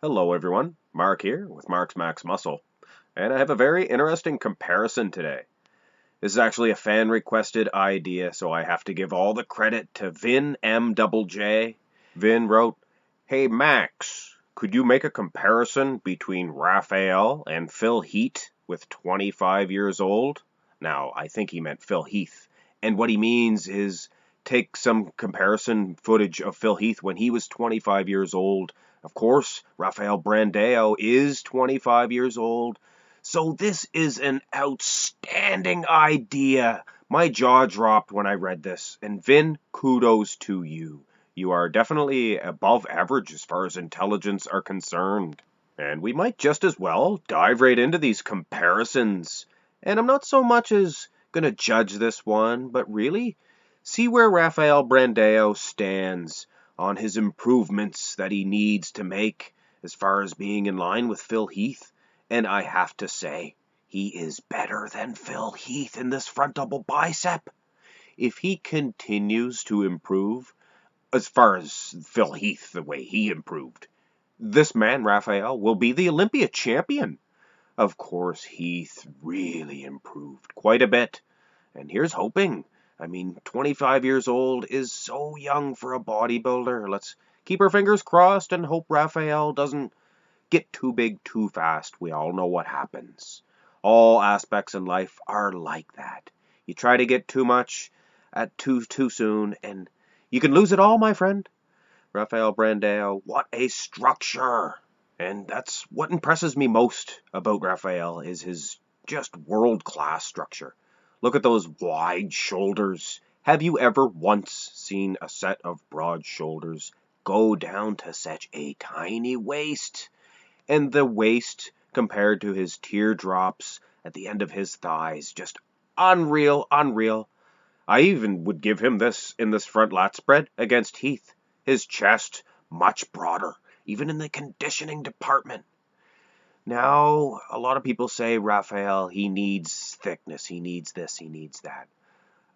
Hello everyone, Mark here with Mark's Max Muscle, and I have a very interesting comparison today. This is actually a fan requested idea, so I have to give all the credit to Vin MJJ. Vin wrote, "Hey Max, could you make a comparison between Rafael and Phil Heath with 25 years old?" Now, I think he meant Phil Heath, and what he means is take some comparison footage of Phil Heath when he was 25 years old. Of course, Rafael Brandao is 25 years old. So this is an outstanding idea. My jaw dropped when I read this. And Vin, kudos to you. You are definitely above average as far as intelligence are concerned. And we might just as well dive right into these comparisons. And I'm not so much as going to judge this one, but really see where Rafael Brandao stands on his improvements that he needs to make as far as being in line with Phil Heath. And I have to say, he is better than Phil Heath in this front double bicep. If he continues to improve, as far as Phil Heath, the way he improved, this man, Rafael, will be the Olympia Champion. Of course, Heath really improved quite a bit. And here's hoping. 25 years old is so young for a bodybuilder. Let's keep our fingers crossed and hope Rafael doesn't get too big too fast. We all know what happens. All aspects in life are like that. You try to get too much at too soon, and you can lose it all, my friend. Rafael Brandao, what a structure! And that's what impresses me most about Rafael is his just world-class structure. Look at those wide shoulders. Have you ever once seen a set of broad shoulders go down to such a tiny waist? And the waist compared to his teardrops at the end of his thighs, just unreal, unreal. I even would give him this in this front lat spread against Heath. His chest, much broader, even in the conditioning department. Now, a lot of people say, Rafael, he needs thickness, he needs this, he needs that.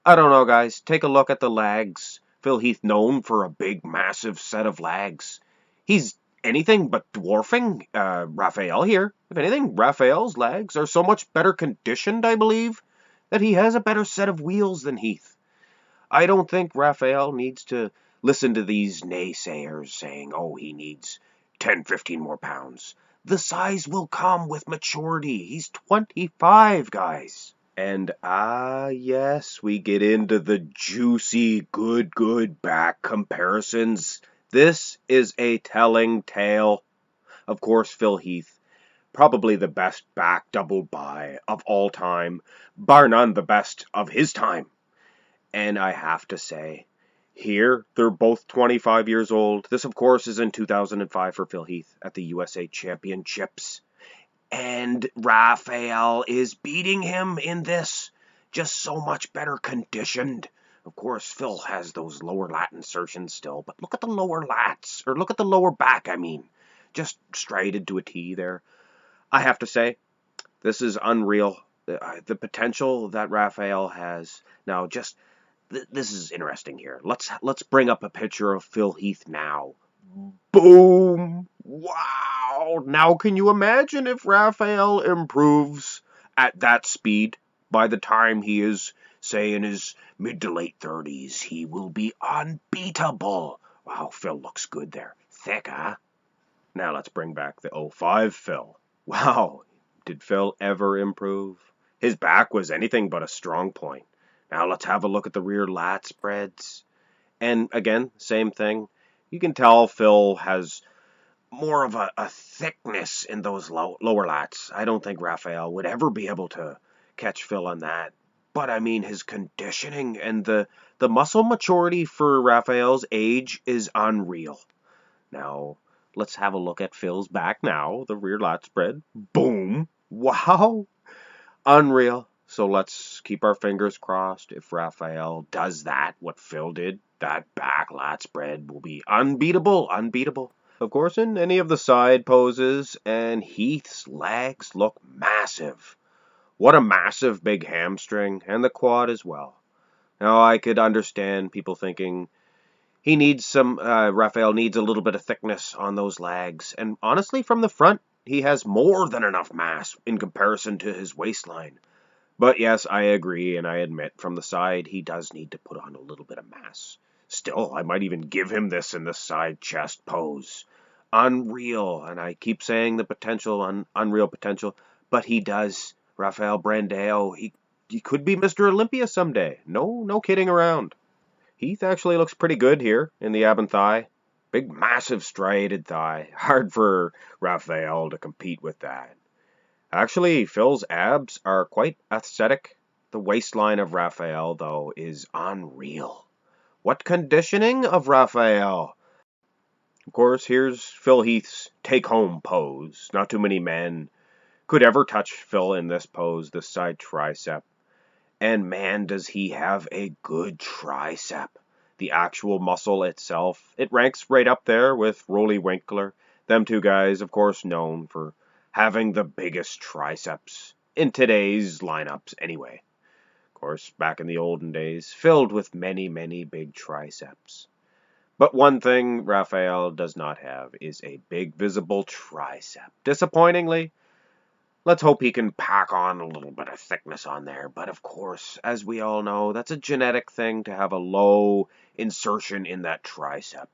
I don't know, guys. Take a look at the legs. Phil Heath known for a big, massive set of legs. He's anything but dwarfing Rafael here. If anything, Rafael's legs are so much better conditioned, I believe, that he has a better set of wheels than Heath. I don't think Rafael needs to listen to these naysayers saying, oh, he needs 10, 15 more pounds. The size will come with maturity. He's 25, guys. And yes, we get into the juicy, good back comparisons. This is a telling tale. Of course, Phil Heath, probably the best back double bi of all time, bar none the best of his time. And I have to say, here, they're both 25 years old. This, of course, is in 2005 for Phil Heath at the USA Championships. And Rafael is beating him in this. Just so much better conditioned. Of course, Phil has those lower lat insertions still, but look at the lower lats, or look at the lower back, Just straight into a T there. I have to say, this is unreal. The potential that Rafael has. Now, this is interesting here. Let's bring up a picture of Phil Heath now. Boom! Wow! Now can you imagine if Rafael improves at that speed? By the time he is, say, in his mid to late 30s, he will be unbeatable. Wow, Phil looks good there. Thick, huh? Now let's bring back the 05 Phil. Wow, did Phil ever improve? His back was anything but a strong point. Now let's have a look at the rear lat spreads. And again, same thing. You can tell Phil has more of a thickness in those lower lats. I don't think Rafael would ever be able to catch Phil on that. But his conditioning and the muscle maturity for Rafael's age is unreal. Now, let's have a look at Phil's back now. The rear lat spread. Boom. Wow. Unreal. So let's keep our fingers crossed. If Rafael does that, what Phil did, that back lat spread will be unbeatable. Of course, in any of the side poses, and Heath's legs look massive. What a massive big hamstring, and the quad as well. Now, I could understand people thinking He needs Rafael needs a little bit of thickness on those legs. And honestly, from the front, he has more than enough mass in comparison to his waistline. But yes, I agree, and I admit from the side, he does need to put on a little bit of mass. Still, I might even give him this in the side chest pose. Unreal, and I keep saying the potential, unreal potential, but he does. Rafael Brandao, he could be Mr. Olympia someday. No kidding around. Heath actually looks pretty good here in the ab and thigh. Big, massive, striated thigh. Hard for Rafael to compete with that. Actually, Phil's abs are quite aesthetic. The waistline of Rafael, though, is unreal. What conditioning of Rafael! Of course, here's Phil Heath's take-home pose. Not too many men could ever touch Phil in this pose, this side tricep. And man, does he have a good tricep. The actual muscle itself, it ranks right up there with Rolly Winkler. Them two guys, of course, known for having the biggest triceps in today's lineups anyway. Of course, back in the olden days, filled with many big triceps. But one thing Rafael does not have is a big visible tricep. Disappointingly, let's hope he can pack on a little bit of thickness on there. But of course, as we all know, that's a genetic thing to have a low insertion in that tricep.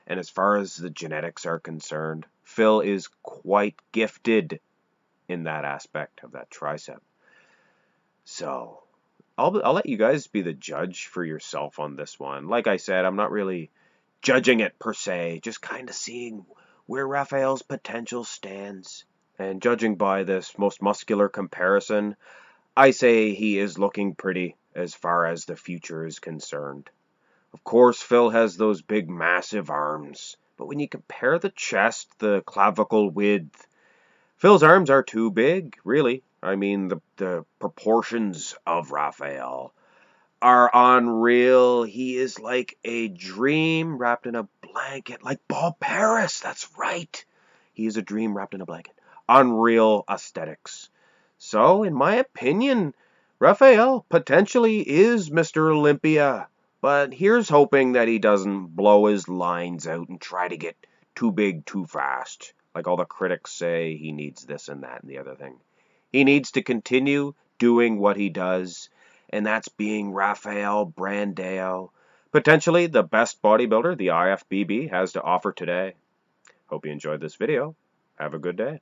And as far as the genetics are concerned, Phil is quite gifted in that aspect of that tricep. So, I'll let you guys be the judge for yourself on this one. Like I said, I'm not really judging it per se, just kind of seeing where Rafael's potential stands. And judging by this most muscular comparison, I say he is looking pretty as far as the future is concerned. Of course, Phil has those big, massive arms, but when you compare the chest, the clavicle width, Phil's arms are too big, really. I mean, the proportions of Rafael are unreal. He is like a dream wrapped in a blanket, like Bob Paris. That's right. He is a dream wrapped in a blanket. Unreal aesthetics. So, in my opinion, Rafael potentially is Mr. Olympia. But here's hoping that he doesn't blow his lines out and try to get too big too fast. Like all the critics say, he needs this and that and the other thing. He needs to continue doing what he does, and that's being Rafael Brandao, potentially the best bodybuilder the IFBB has to offer today. Hope you enjoyed this video. Have a good day.